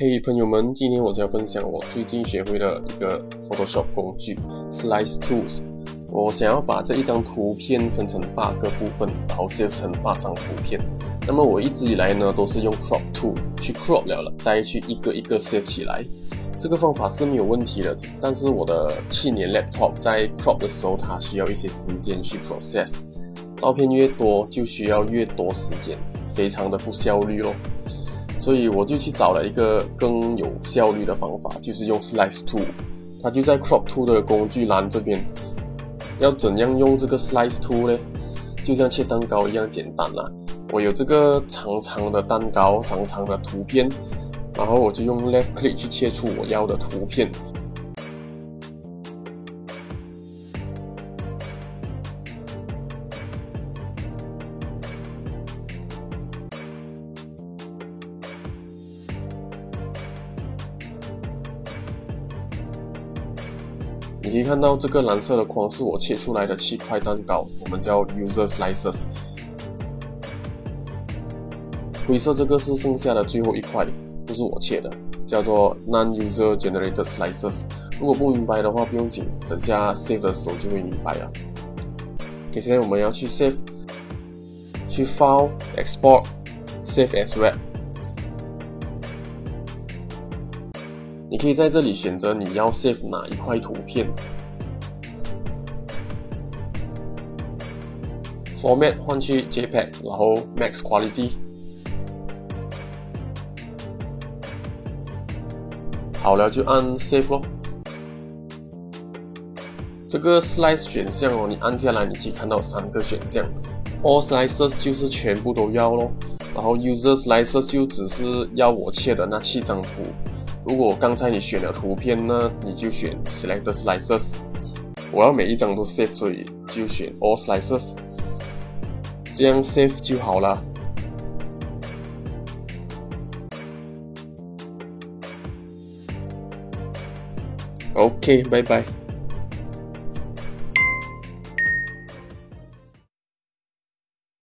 嘿，朋友们，今天我想分享我最近学会的一个 Photoshop 工具 Slice Tools。我想要把这一张图片分成8个部分，然后 save 成8张图片。那么我一直以来呢，都是用 Crop Tool 去 crop 了，再去一个一个 save 起来。这个方法是没有问题的，但是我的去年 laptop 在 crop 的时候，它需要一些时间去 process。照片越多，就需要越多时间，非常的不效率咯。所以我就去找了一个更有效率的方法，就是用 Slice Tool。它就在 Crop Tool 的工具栏这边。要怎样用这个 Slice Tool 呢？就像切蛋糕一样简单啦。我有这个长长的蛋糕，长长的图片，然后我就用 Left Click 去切出我要的图片。你可以看到这个蓝色的框是我切出来的7块蛋糕，我们叫 User Slices。灰色这个是剩下的最后一块，不是我切的，叫做 Non-User Generated Slices。如果不明白的话不用紧，等下 Save 的时候就会明白了。OK， 现在我们要去 Save， 去 File、Export、Save as Web。你可以在这里选择你要 save 哪一块图片。Format 换去 JPEG， 然后 Max Quality。好了就按 Save 咯。这个 Slice 选项哦，你按下来你可以看到3个选项。All Slices 就是全部都要咯，然后 User Slices 就只是要我切的那7张图。如果刚才你选了图片呢，你就选 Select Slices。我要每一张都 save， 所以就选 All Slices。这样 save 就好了。OK， 拜拜。